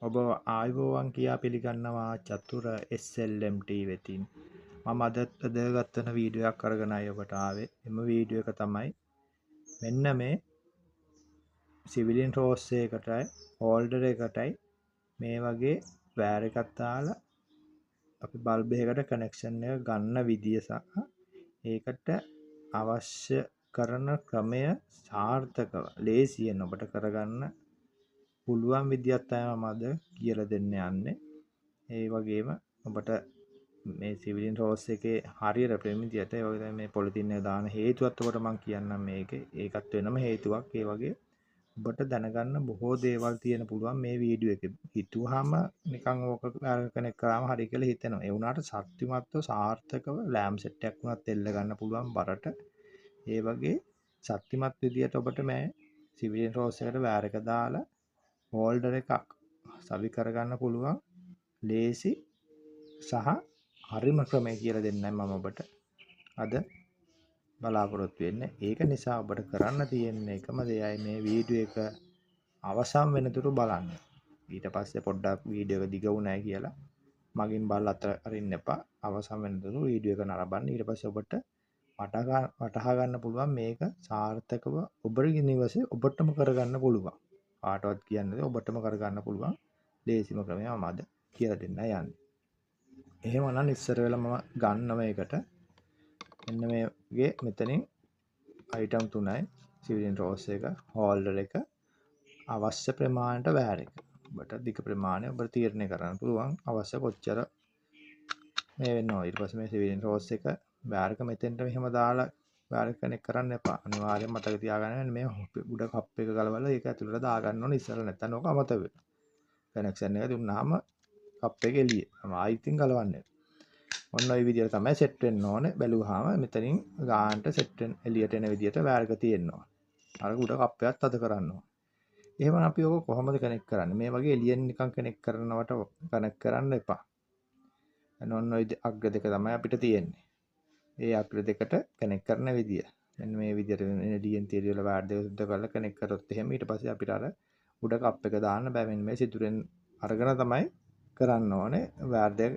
ඔබ ආයුබෝවන් කියා පිළිගන්නවා චතුර SLMT වෙතින්. මම අද ගත්තන වීඩියෝ එකක් අරගෙනයි ඔබට ආවේ. එම වීඩියෝ එක තමයි මෙන්න මේ සිවිලින් රෝස් එකකටයි හෝල්ඩර් එකටයි මේ වගේ වයර් එකක් දාලා අපි බල්බ් එකකට කනෙක්ෂන් එක ගන්න විදිය සහ ඒකට අවශ්‍ය කරන ක්‍රමය සාර්ථකව ලේසියෙන් ඔබට කරගන්න පුළුවන් විදියක් තමයි මම අද කියලා දෙන්න යන්නේ. ඒ වගේම ඔබට මේ සිවිලින් රෝස් එකේ හරියට ප්‍රමිතියට ඒ වගේ තමයි මේ පොලිතින් එක දාන හේතුවත් ඔබට මම කියන්නම් මේකේ. ඒකත් වෙනම හේතුවක්. ඒ වගේ ඔබට දැනගන්න බොහෝ දේවල් තියෙන පුළුවන් මේ වීඩියෝ එකේ. හිතුවාම නිකන් ඕක කනෙක්ට් කරාම හරි කියලා හිතෙනවා. ඒ වුණාට ශක්තිමත්ව සාර්ථකව ලෑම්ප් සෙට් එකක් වුණත් එල්ල ගන්න පුළුවන් බරට. ඒ වගේ ශක්තිමත් විදියට ඔබට මේ සිවිලින් රෝස් එකට වයර් එක දාලා හෝල්ඩර් එකක් සවි කරගන්න පුළුවන් ලේසි සහ හරිම ක්‍රමය කියලා දෙන්නයි මම ඔබට අද බලාපොරොත්තු වෙන්නේ. ඒක නිසා ඔබට කරන්න තියෙන එකම දෙයයි මේ වීඩියෝ එක අවසන් වෙනතුරු බලන්න. ඊට පස්සේ පොඩ්ඩක් වීඩියෝ එක දිග වුණායි කියලා මගින් බලලා අතර අරින්න එපා. අවසන් වෙනතුරු වීඩියෝ එක නරඹන්න. ඊට පස්සේ ඔබට වටහා ගන්න පුළුවන් මේක සාර්ථකව ඔබගේ නිවසේ ඔබටම කරගන්න පුළුවන්. කාටවත් කියන්නේ ඔබටම කරගන්න පුළුවන් ලේසිම ක්‍රමය මම අද කියලා දෙන්න යන්නේ. එහෙමනම් ඉස්සර වෙලා මම ගන්නව එකට මෙන්න මේගේ මෙතනින් අයිටම් 3යි සිවිලින් රෝස් එක හෝල්ඩර් එක අවශ්‍ය ප්‍රමාණයට වයර් එක. ඔබට දිග ප්‍රමාණය ඔබට තීරණය කරන්න පුළුවන් අවශ්‍ය කොච්චර මේ වෙනවා. ඊට පස්සේ මේ සිවිලින් රෝස් එක වයර් එක මෙතෙන්ට මෙහෙම දාලා වයර් එක කනෙක්ට් කරන්න එපා. අනිවාර්යයෙන් මතක තියාගන්න මේ උඩ කප් එක ගලවලා ඒක ඇතුළට දාගන්න ඕනේ ඉස්සරහ නැත්නම් ඕක අමතක වෙනවා. කනෙක්ෂන් එක දුන්නාම කප් එක එළියේ. ආයිතින් ගලවන්නේ. ඔන්න ඔය විදිහට තමයි සෙට් වෙන්න ඕනේ. බැලුවාම මෙතනින් ගානට සෙට් වෙන එළියට එන විදිහට වයර් එක තියෙනවා. අර උඩ කප් එකත් අද කරන්න ඕනේ. එහෙනම් අපි ඕක කොහොමද කනෙක්ට් කරන්නේ? මේ වගේ එළියෙන් නිකන් කනෙක්ට් කරනවට කනෙක්ට් කරන්න එපා. ඔන්න ඔය අග්ග දෙක තමයි අපිට තියෙන්නේ. ඒ අග්‍ර දෙකට කනෙක්ට් කරන විදිය. මෙන්න මේ විදිහට DNT වල වයර් දෙක සුද්ධ කරලා කනෙක්ට් කරොත් එහෙම ඊට පස්සේ අපිට අර උඩ කප් එක දාන්න බෑ. මෙන්න මේ සිදුරෙන් අරගෙන තමයි කරන්න ඕනේ. වයර් දෙක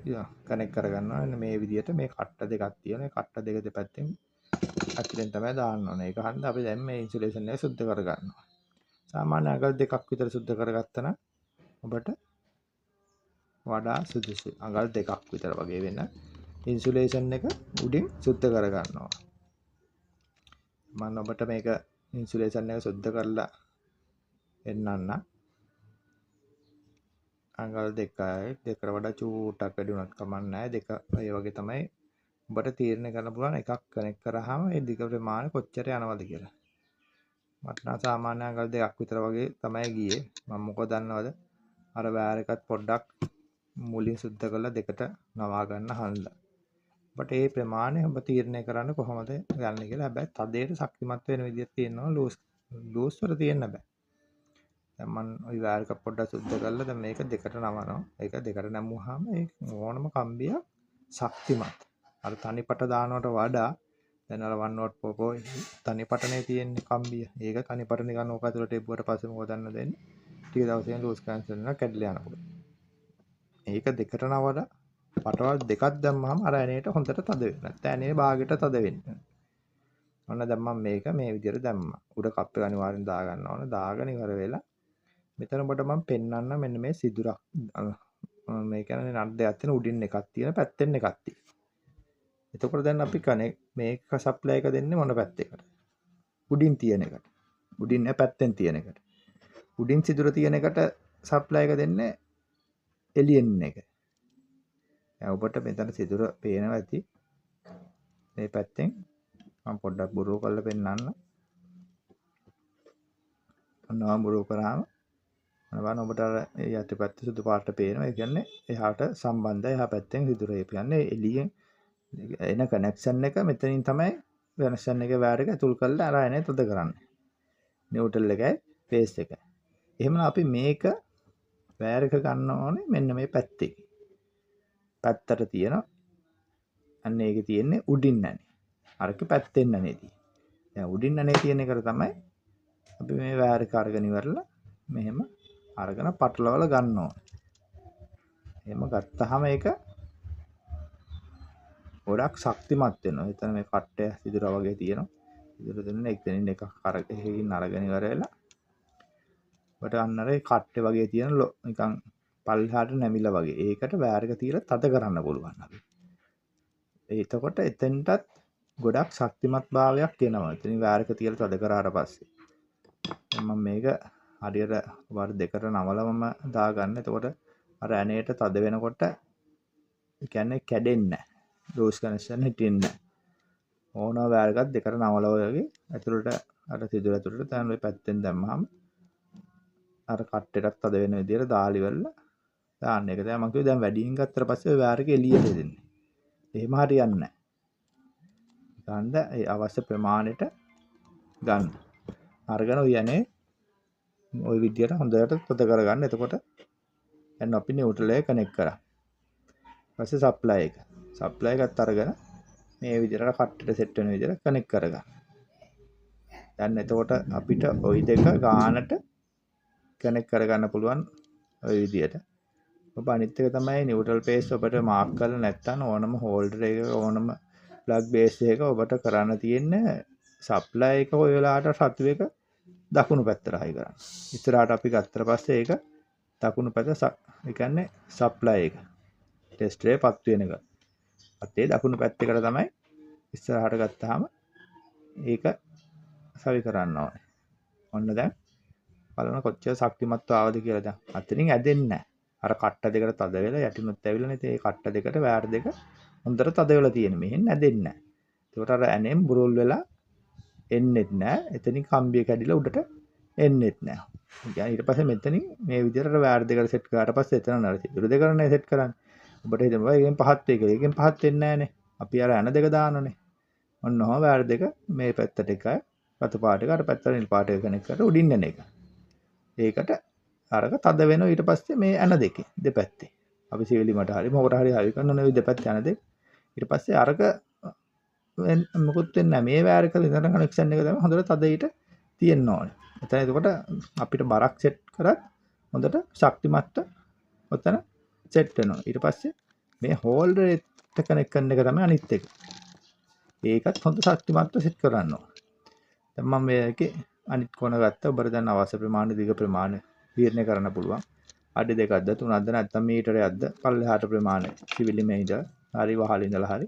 කනෙක්ට් කරගන්න ඕනේ. මේ විදිහට මේ කට්ට දෙකක් තියෙනවා. මේ කට්ට දෙක දෙපැත්තෙන් අතින් තමයි දාන්න ඕනේ. ඒක හන්ද අපි දැන් මේ ඉන්සුලේෂන් එක සුද්ධ කරගන්නවා. සාමාන්‍ය අඟල් දෙකක් විතර සුද්ධ කරගත්තා නම් ඔබට වඩා සුදුසුයි. අඟල් දෙකක් විතර වගේ වෙන ඉන්සුලේෂන් එක උඩින් සුද්ධ කරගන්නවා. මම ඔබට මේක ඉන්සුලේෂන් එක සුද්ධ කරලා එන්නන්න. අඟල් දෙකයි දෙකට වඩා චූටක් වැඩි වුණත් කමක් නැහැ. දෙක ඒ වගේ තමයි ඔබට තීරණය කරන්න පුළුවන් එකක් කනෙක්ට් කරාම ඒ දිග ප්‍රමාණය කොච්චර යනවද කියලා. මට නම් සාමාන්‍ය අඟල් දෙකක් විතර වගේ තමයි ගියේ. මම මොකද දන්නවද? අර වයර් එකත් පොඩ්ඩක් මුලින් සුද්ධ කරලා දෙකට නවා ගන්න හන්දා. ඔබට මේ ප්‍රමාණය ඔබ තීරණය කරන්න කොහොමද ගන්න කියලා. හැබැයි තදයට ශක්තිමත් වෙන විදිහක් තියෙනවා. ලූස් වල තියෙන්න බෑ. දැන් මම ওই වයර් එක පොඩ්ඩක් සුද්ධ කරලා දැන් මේක දෙකට නවනවා. ඒක දෙකට නැමුවාම ඒ ඕනම කම්බිය ශක්තිමත්. අර තනිපට දානවට වඩා දැන් අර 1 watt පොකෝ තනිපටනේ තියෙන්නේ කම්බිය. ඒක තනිපට නිකන් ඕක ඇතුළට එපුවට පස්සේ මොකද දන්නද වෙන්නේ? ටික දවසකින් ලූස් කැන්සල් වෙනවා කැඩලා යනකොට. ඒක දෙකට නවලා පටවල් දෙකක් දැම්මම අර ඇනේට හොඳට තද වෙනවා. නැත්නම් ඇනේ භාගයට තද වෙන්නේ. ඔන්න දැන් මම මේක මේ විදිහට දැම්මා. උඩ කප් එක අනිවාර්යෙන් දා ගන්න ඕන. දාගෙන ඉවර වෙලා මෙතන ඔබට මම පෙන්වන්න මෙන්න මේ සිදුරක්. මේ කියන්නේ නට් දෙකක් තියෙන උඩින් එකක් තියෙන පැත්තෙන් එකක් තියෙන. එතකොට දැන් අපි මේක සප්ලයි එක දෙන්නේ මොන පැත්තේකට? උඩින් තියෙන එකට. උඩින් නෑ පැත්තෙන් තියෙන එකට. උඩින් සිදුර තියෙන එකට සප්ලයි එක දෙන්නේ එළියෙන් එක. දැන් ඔබට මෙතන සිදුර පේනවා ඇති. මේ පැත්තෙන් මම පොඩ්ඩක් බොරු කරලා පෙන්නන්න. ඔන්නවා බොරු කරාම බලන්න ඔබට අර යටිපැත්තේ සුදු පාට පේනවා. ඒ කියන්නේ එහාට සම්බන්ධයි. එහා පැත්තෙන් සිදුර. ඒ කියන්නේ එළියෙන් එන කනෙක්ෂන් එක මෙතනින් තමයි කනෙක්ෂන් එකේ වයර් එක ඇතුල් කරලා අර එනේ තද කරන්නේ. නියුට්‍රල් එකයි බේස් එකයි. එහෙනම් අපි මේක වයර් එක ගන්න ඕනේ මෙන්න මේ පැත්තේ. පැත්තට තියෙනවා. අන්න ඒකේ තියෙන්නේ උඩින් නැනේ. අරක පැත්තෙන් නැනේ තියෙන්නේ. දැන් උඩින් නැනේ තියෙන එකට තමයි අපි මේ වයර් එක අරගෙන ඉවරලා මෙහෙම අරගෙන පටලවලා ගන්න ඕනේ. එහෙම ගත්තාම ඒක ගොඩක් ශක්තිමත් වෙනවා. එතන මේ කට්ටය සිදුර වගේ තියෙනවා. සිදුර දෙන්න එක්තනින් එකක් එකකින් අරගෙන ඉවර වෙලා ඔබට අන්න අර කට්ටේ වගේ තියෙන නිකන් පල්ලෙහාට නැමිලා වගේ. ඒකට වයර් එක තියලා තද කරන්න පුළුවන් අපි. එතකොට එතෙන්ටත් ගොඩක් ශක්තිමත් භාවයක් එනවා. එතනින් වයර් එක තියලා තද කරාට පස්සේ මම මේක හරියට වර දෙකට නවලවම දාගන්න. එතකොට අර ඇණේට තද වෙනකොට කියන්නේ කැඩෙන්නේ නැහැ. ලූස් කනෙක්ෂන් හිටින්නේ නැහැ. ඕනවා වයර් එකක් දෙකට නවලව වගේ ඇතුළට අර සිදුර ඇතුළට දැන් ඔය පැත්තෙන් දැම්මහම අර කට්ටෙටත් තද වෙන විදිහට දාලි වෙලා දාන්න. ඒක තමයි මම කිව්වේ දැන් වැඩියෙන් ගත්තට පස්සේ ඔය වයර් එක එළියට දෙන්නේ. එහෙම හරියන්නේ නැහැ. ගන්න ඒ අවශ්‍ය ප්‍රමාණයට ගන්න. අරගෙන ඔය යන්නේ ওই විදියට හොඳට තද කරගන්න. එතකොට දැන් අපි නියුට්‍රල් එක කනෙක්ට් කරා. ඊපස්සේ සප්ලයි එක. සප්ලයි එකත් අරගෙන මේ විදියට කට්ටට සෙට් වෙන විදියට කනෙක්ට් කරගන්න. දැන් එතකොට අපිට ওই දෙක ගානට කනෙක්ට් කරගන්න පුළුවන් ওই විදියට. ඔබ අනිත් එක තමයි නියුට්‍රල් පේස් ඔබට මාක් කරලා නැත්නම් ඕනම හෝල්ඩර් එක ඕනම ප්ලග් බේස් එක ඔබට කරන්න තියෙන්නේ සප්ලයි එක ඔය වෙලාවට සතු එක දකුණු පැත්තට හයි කරන්න. ඉස්සරහට අපි ගත්තට පස්සේ ඒක දකුණු පැත්ත ඒ කියන්නේ සප්ලයි එක. ටෙස්ටරේ පත් වෙන එක. අතේ දකුණු පැත්තකට තමයි ඉස්සරහට ගත්තාම ඒක සවි කරන්න ඕනේ. ඔන්න දැන් බලන්න කොච්චර ශක්තිමත් ආවද කියලා දැන්. අතනින් ඇදෙන්නේ නැහැ. අර කට්ට දෙකට තද වෙලා යටිනුත් ඇවිල්ලා නේ ඒ කට්ට දෙකට වයර් දෙක හොඳට තද වෙලා තියෙන. මෙහෙන් ඇදෙන්නේ නැහැ. ඒකට අර ඇනෙන් බුරුල් වෙලා එන්නෙත් නැහැ. එතනින් කම්බිය කැඩිලා උඩට එන්නෙත් නැහැ. يعني ඊට පස්සේ මෙතනින් මේ විදිහට වයර් දෙකට සෙට් කරාට පස්සේ එතන නර සිදුරු දෙකනේ සෙට් කරන්නේ. ඔබට හිතෙනවා ඒකෙන් පහත් වෙයි කියලා. ඒකෙන් පහත් වෙන්නේ නැහනේ. අපි අර ඇන දෙක දානෝනේ. ඔන්න ඔහම වයර් දෙක මේ පැත්තට එකයි රතු පාට එක අර පැත්තට නිල් පාට එක කනෙක්ට් කරලා උඩින් එන එක. ඒකට අරක තද වෙනවා ඊට පස්සේ මේ ඇන දෙකේ දෙපැත්තේ. අපි සිවිලිමට හරි මොකට හරි හරි කරන නේ දෙපැත්තේ ඇන දෙක. ඊට පස්සේ අරක මොකුත් වෙන්නේ නැහැ. මේ වයර් එක ඉඳන් කනෙක්ෂන් එක තමයි හොඳට තද ඊට තියෙන්න ඕනේ. එතන එතකොට අපිට බරක් සෙට් කරත් හොඳට ශක්තිමත් ඔතන සෙට් වෙනවා. ඊට පස්සේ මේ හෝල්ඩර් එකට කනෙක්ට් කරන එක තමයි අනිත් එක. ඒකත් හොඳ ශක්තිමත්ව සෙට් කරන්න ඕනේ. දැන් මම මේකේ අනිත් කොන ගත්තා. ඔබට දැන් අවශ්‍ය ප්‍රමාණය දිග ප්‍රමාණය තීරණය කරන්න පුළුවන්. අඩි දෙකක්ද තුනක්ද නැත්නම් මීටරයක්ද පල්ලෙහාට ප්‍රමාණය සිවිලිමේ ඉඳලා හරි වහල ඉඳලා හරි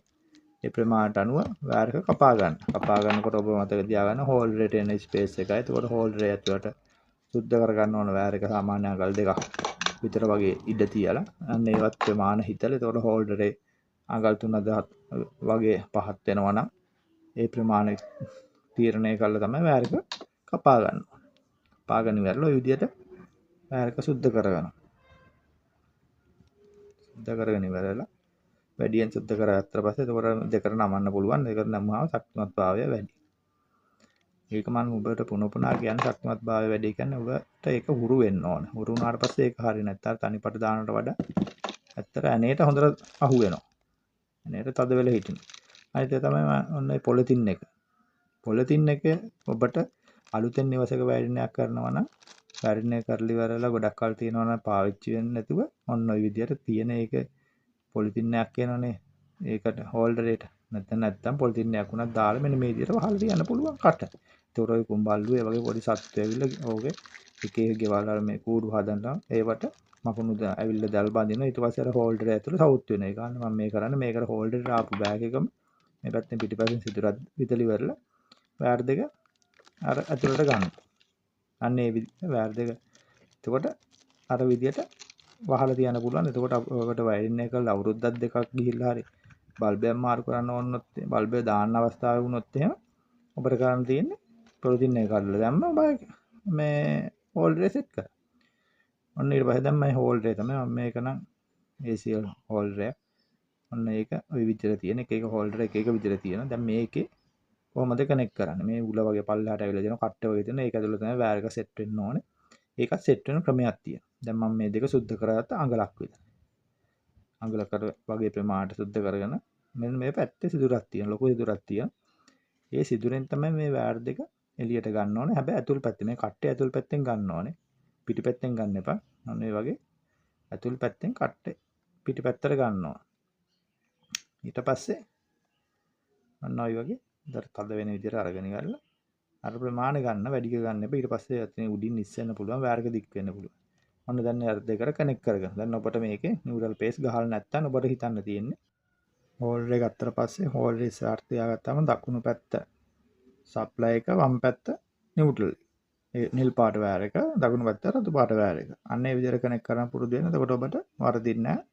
ඒ ප්‍රමාණයට අනුව වයර් එක කපා ගන්න. කපා ගන්නකොට ඔබ මතක තියාගන්න හෝල්ඩරේට එන ස්පේස් එකයි. එතකොට හෝල්ඩරේ ඇතුළට සුද්ධ කරගන්න ඕන වයර් එක සාමාන්‍ය අඟල් දෙකක් විතර වගේ ඉඩ තියලා අන්න ඒවත් ප්‍රමාණ හිතලා එතකොට හෝල්ඩරේ අඟල් 3 වගේ පහත් වෙනවා නම් ඒ ප්‍රමාණය තීරණය කරලා තමයි වයර් එක කපා ගන්න. කපා ගන්න ඉවරලා ඔය විදිහට වයර් එක සුද්ධ කරගන්න. සුද්ධ කරගෙන ඉවරලා වැඩියෙන් සුද්ධ කරගත්ත පස්සේ එතකොට දෙකට නමන්න පුළුවන්. දෙකට නමුවාම ශක්තිමත් භාවය වැඩි. ඒක මම ඔබට පුන පුනා කියන්නේ ශක්තිමත් භාවය වැඩි කියන්නේ ඔබට ඒක හුරු වෙන්න ඕන. හුරු වුණාට පස්සේ ඒක හරිය නැත්නම් තනිපට දානට වඩා ඇත්තට ඇනේට හොඳට අහු වෙනවා. ඇනේට තද වෙලා හිටිනවා. අනිත් එක තමයි ඔන්න ඒ පොලිතින් එක. පොලිතින් එක ඔබට අලුතෙන් නිවසක වයරින්ගයක් කරනවා නම් වයරින්ග් කරලි ඉවරලා ගොඩක් කල් තියෙනවා නම් පාවිච්චි වෙන්නේ නැතුව ඔන්න ඔය විදිහට තියෙන ඒක පොලිතින් එකක් කියනවනේ. ඒකට හෝල්ඩරේට නැත්නම් පොලිතින් එකක් උනත් දාලා මෙන්න මේ විදිහට වහලා තියන්න පුළුවන් කට. ඒතකොට ඔය කුඹල්ලු ඒ වගේ පොඩි සත්තු ඇවිල්ලා ඕකේ එක එක ගෙවල් වල මේ කූඩු හදනවා. ඒවට මකුණු ඇවිල්ලා දැල් බඳිනවා. ඊට පස්සේ අර හෝල්ඩරේ ඇතුළේ සවුත් වෙනවා. ඒ කාරණේ මම මේ කරන්නේ මේකට හෝල්ඩරේට ආපු බෑග් එකම මේ පැත්තෙන් පිටිපස්සෙන් සිදුරක් විතලි වෙරලා වයර් දෙක අර ඇතුළට ගන්නවා. අන්න ඒ වයර් දෙක. එතකොට අර විදිහට වහලා තියන්න පුළුවන්. එතකොට ඔකට වයරින් එක කරලා අවුරුද්දක් දෙකක් ගිහිල්ලා හරි බල්බයක් මාරු කරන්න ඕනොත් බල්බය දාන්න අවස්ථාවක් වුණොත් එහෙම ඔබට කරන්න තියෙන්නේ පොලිතින් එක කඩලා දැම්ම මේ හෝල්ඩරේ සෙට් කරා. ඔන්න ඊට පස්සේ දැන් මම හෝල්ඩරේ තමයි මම මේක නම් ACL හෝල්ඩරයක්. ඔන්න ඒක ওই විදිහට තියෙන එක එක හෝල්ඩර් එක එක විදිහට තියෙනවා. දැන් මේකේ කොහොමද කනෙක්ට් කරන්නේ? මේ උල වගේ පල්ලෙහාට ඇවිල්ලා දෙන කට්ට වගේ තියෙන ඒක ඇතුළේ තමයි වයර් එක සෙට් වෙන්න ඕනේ. ඒකත් සෙට් වෙන ක්‍රමයක් තියෙනවා. දැන් මම මේ දෙක සුද්ධ කරගත්ත අඟලක් විතර. අඟලකට වගේ ප්‍රමාණයට සුද්ධ කරගෙන මෙන්න මේ පැත්තේ සිදුරක් තියෙනවා. ලොකු සිදුරක් තියෙනවා. ඒ සිදුරෙන් තමයි මේ වයර් දෙක එළියට ගන්න ඕනේ. හැබැයි ඇතුල් පැත්තේ මේ කට්ටේ ඇතුල් පැත්තෙන් ගන්න ඕනේ. පිටි පැත්තෙන් ගන්න එපා. අන්න ඒ වගේ ඇතුල් පැත්තෙන් කට්ටේ පිටිපැත්තට ගන්නවා. ඊට පස්සේ අන්න ඔය වගේ දර තද වෙන විදිහට අරගෙන ඉවරලා අර ප්‍රමාණය ගන්න වැඩි ගන්න එපා. ඊට පස්සේ අතන උඩින් ඉස්සෙන්න පුළුවන්, වයරක දික් වෙන්න පුළුවන්. ඔන්න දැන් අර දෙකට කනෙක්ට් කරගන්න. දැන් ඔබට මේකේ නියුරල් පේස් ගහලා නැත්නම් ඔබට හිතන්න තියෙන්නේ හෝල්ඩර් එක ගත්තට පස්සේ හෝල්ඩර් ස්ටාර්ට් තියාගත්තාම දකුණු පැත්ත සප්ලයි එක, වම් පැත්ත නියුට්‍රල්. ඒ නිල් පාට වයර් එක, දකුණු පැත්ත රතු පාට වයර් එක. අන්න ඒ විදිහට කනෙක්ට් කරන් පුරුදු වෙන. එතකොට ඔබට වරදින්නේ නැහැ.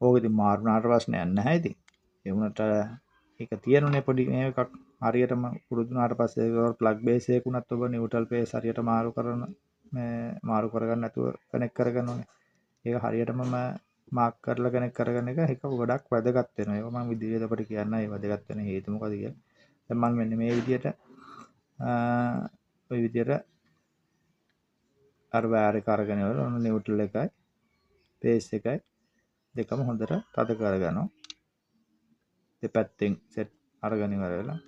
ඕක ඉතින් මාරු වුණාට ප්‍රශ්නයක් නැහැ ඉතින්. ඒ වුණාට ඒක තියෙනුනේ පොඩි එකක් හරියටම පුරුදු වුණාට පස්සේ ඒක ප්ලග් බේස් එකක් උනත් ඔබ නියුට්‍රල් පේස් හරියට මාරු කරගන්න නැතුව කනෙක්ට් කරගන්න ඕනේ. ඒක හරියටම මාක් කරලා කනෙක්ට් කරගන්න එක ගොඩක් වැදගත් වෙනවා. ඒක මම විදිහට අපිට කියන්න ඒ වැදගත් වෙන හේතුව මොකද කියලා. දැන් මම මෙන්න මේ විදිහට ඔය විදිහට අර වයර් එක අරගෙන ඉවරලා ඔන්න නියුට්‍රල් එකයි පේස් එකයි දෙකම හොඳට තද කරගන්නවා. දෙපැත්තෙන් සෙට් අරගෙන ඉවර වෙලා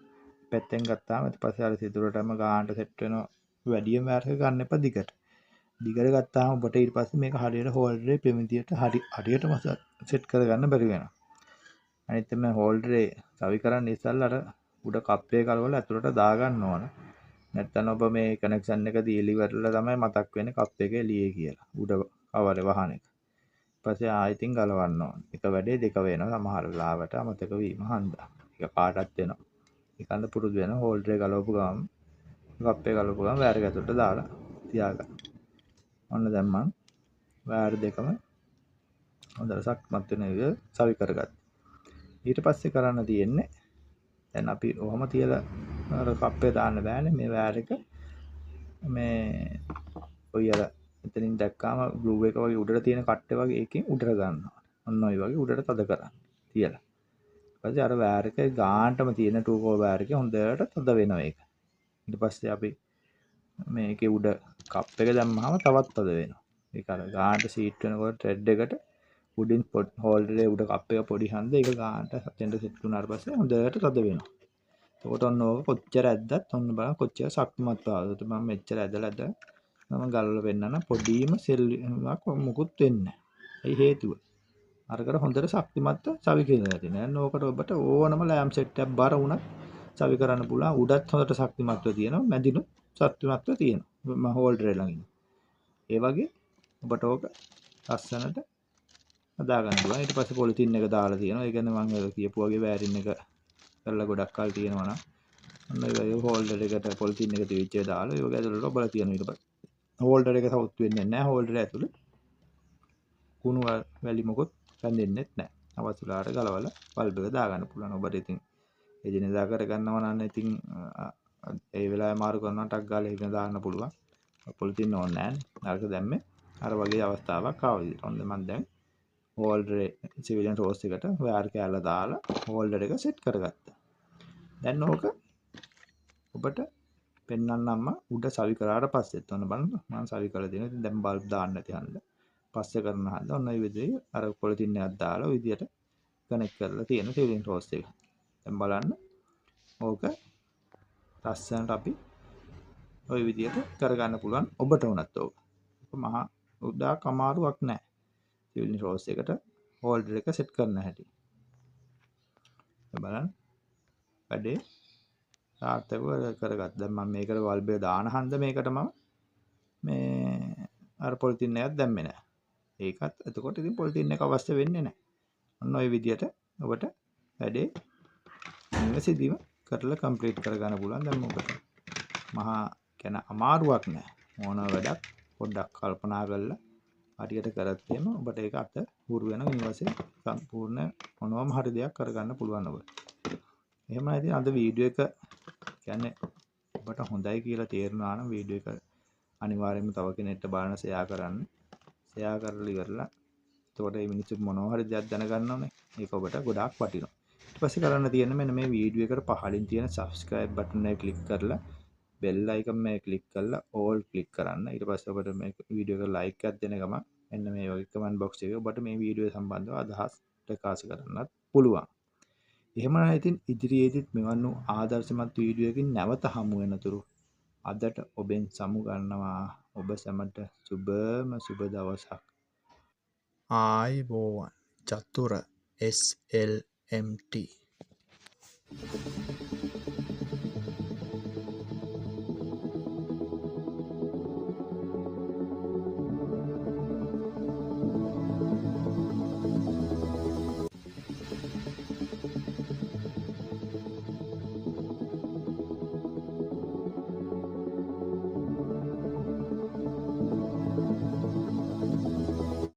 පැත්තෙන් ගත්තාම ඊට පස්සේ අර සිදුරටම ගානට සෙට් වෙනවා. වැඩිම වයර් එක ගන්න එපා දිගට. දිගට ගත්තාම ඔබට ඊට පස්සේ මේක හරියට හෝල්ඩරේ ප්‍රමිතියට හරියටම සෙට් කරගන්න බැරි වෙනවා. අනිත් මේ හෝල්ඩරේ සවි කරන්න ඉස්සෙල්ලා අර උඩ කප් එක කරවලා ඇතුළට දාගන්න ඕන. නැත්නම් ඔබ මේ කනෙක්ෂන් එක දීලා ඉවරලා තමයි මතක් වෙන්නේ කප් එක එළියේ කියලා. උඩ කවරේ වහන එක. ඊපස්සේ ආයෙත් ගලවන්න ඕන. එක වැඩේ දෙක වෙනවා සමහර වෙලාවට අමතක වීම හන්දා. එක පාටක් වෙනවා. ඒකන්ද පුරුදු වෙන හෝල්ඩරේ ගලවපු ගමන් කප් එක ගලවපු ගමන් වයර් එක ඇතුළට දාලා තියාගන්න. ඔන්න දැන් මම වයර් දෙකම හොඳට සක්මත් වෙන විදිහට සවි කරගත්තා. ඊට පස්සේ කරන්න තියෙන්නේ දැන් අපි ඔහම තියලා අර කප්පේ දාන්න බෑනේ මේ වයර් එක මේ ඔය අර එතනින් දැක්කාම ග්ලූ එක වගේ උඩට තියෙන කට්ටේ වගේ එකකින් උඩට ගන්නවා. ඔන්න ඔය වගේ උඩට තද කරන්න තියලා. ඊට පස්සේ අර වයර් එක ගානටම තියෙන 2 කෝ වයර් එක හොඳට තද වෙනවා ඒක. ඊට පස්සේ අපි මේකේ උඩ කප් එක දැම්මහම තවත් තද වෙනවා. ඒක අර ගානට සීට් වෙනකොට ත්‍රෙඩ් එකට උඩින් හෝල්ඩරේ උඩ කප් එක පොඩි හන්ද ඒක ගානට සතෙන්ට සෙට් වුණාට පස්සේ හොඳට තද වෙනවා. එතකොට ඔන්න ඕක කොච්චර ඇද්දත් ඔන්න බලන්න කොච්චර ශක්තිමත් ආවද. මම මෙච්චර ඇදලා මම ගලවලා පෙන්නන්න පොඩිම සෙල් එකක් මුකුත් වෙන්නේ නැහැ. ඒ හේතුව අරකට හොඳට ශක්තිමත්ව සවි කියලා තියෙනවා. දැන් ඕකට ඔබට ඕනම ලෑම්ප් සෙට් එකක් බර වුණත් සවි කරන්න පුළුවන්. උඩත් හොඳට ශක්තිමත්ව තියෙනවා. මැදිනුත් ශක්තිමත්ව තියෙනවා. මම හෝල්ඩරේ ළඟින්. ඒ වගේ ඔබට ඕක ලස්සනට හදා ගන්න පුළුවන්. ඊට පස්සේ පොලිතින් එක දාලා තියෙනවා. ඒ කියන්නේ මම කියපු වගේ වෑරින් එක කරලා ගොඩක් කල් තියෙනවා නම් ඔන්න ඒ වගේ හෝල්ඩර් එකට පොලිතින් එක තියච්ච දාලා ඒක ඇතුළට ඔබලා තියෙනවා. ඊට පස්සේ හෝල්ඩර් එක සවුත් වෙන්නේ නැහැ. හෝල්ඩර් ඇතුළේ කුණු වැලි මොකොත් රැඳෙන්නෙත් නැහැ. අවශ්‍ය වෙලාවට ගලවලා බල්බ් එක දාගන්න පුළුවන්. ඔබට ඉතින් එදිනෙදා කරගන්නවා නම් ඉතින් ඒ වෙලාවේ මාරු කරනවා ටක් ගාලා ඉගෙන දාන්න පුළුවන්. පොලිතින් ඕනේ නැහැ. අරක දැම්මේ අර වගේ අවස්ථාවක් ආවා විදිහට. ඔන්න මම දැන් හෝල්ඩරේ සිවිලියන් රෝස් එකට වයර් කෑල්ල දාලා හෝල්ඩර් එක සෙට් කරගත්තා. දැන් ඕක ඔබට පෙන්වන්නම්ම උඩ සවි කරාට පස්සෙත් ඔන්න බලන්න මම සවි කරලා තියෙනවා. ඉතින් දැන් බල්බ් දාන්න නැති හන්ද පස්සේ කරන හන්ද ඔන්න ඔය විදිහේ අර පොලිතින් එකක් දාලා ඔය විදිහට කනෙක්ට් කරලා තියෙන සිවිලියන් රෝස් එක. දැන් බලන්න ඕක ලස්සනට අපි ඔය විදිහට කරගන්න පුළුවන් ඔබට උනත් ඕක. මහා උඩක් අමාරුවක් නැහැ. සිවිලියන් රෝස් එකට හෝල්ඩර් එක සෙට් කරන්න හැටි. බලන්න වැඩේ සාර්ථකව කරගත්තා. දැන් මම මේකට බල්බ් එක දාන හන්ද මේකට මම මේ අර පොලිතින් එකක් දැම්මේ නැහැ. ඒකත් එතකොට ඉතින් පොලිතින් එක අවශ්‍ය වෙන්නේ නැහැ. ඔන්න ඔය විදිහට ඔබට වැඩේ නිවැරදිව කරලා කම්ප්ලීට් කරගන්න පුළුවන්. දැන් මොකට මහා කියන අමාරුවක් නැහැ. මොන වැඩක් පොඩ්ඩක් කල්පනා කරලා හරියට කරත් එහෙම ඔබට ඒක අත හුරු වෙන නිවසේ සම්පූර්ණ මොනවම හරි දෙයක් කරගන්න පුළුවන් ඔබට. එහෙම නැතිනම් අද වීඩියෝ එක කියන්නේ ඔබට හොඳයි කියලා තේරුණා නම් වීඩියෝ එක අනිවාර්යයෙන්ම තව කෙනෙක්ට බලන්න ෂෙයා කරන්න. ෂෙයා කරලා ඉවරලා එතකොට මේ මිනිස්සු මොනවා හරි දෙයක් දැනගන්න ඕනේ. ඒක ඔබට ගොඩාක් වටිනවා. ඊට පස්සේ කරන්න තියෙන්නේ මෙන්න මේ වීඩියෝ එකට පහළින් තියෙන subscribe button එක ක්ලික් කරලා bell icon එක ක්ලික් කරලා all ක්ලික් කරන්න. ඊට පස්සේ ඔබට මේ වීඩියෝ එක like එකක් දෙන ගමන් මෙන්න මේ වගේ comment box එකේ ඔබට මේ වීඩියෝ සම්බන්ධව අදහස් ප්‍රකාශ කරන්නත් පුළුවන්. එහෙම නැත්නම් ඉදිරියේදීත් මෙවන් වූ ආදර්ශමත් වීඩියෝකින් නැවත හමු වෙනතුරු අදට ඔබෙන් සමු ගන්නවා. ඔබ සැමට සුබම සුබ දවසක්. ආයිබෝවන්. චතුර SLMT.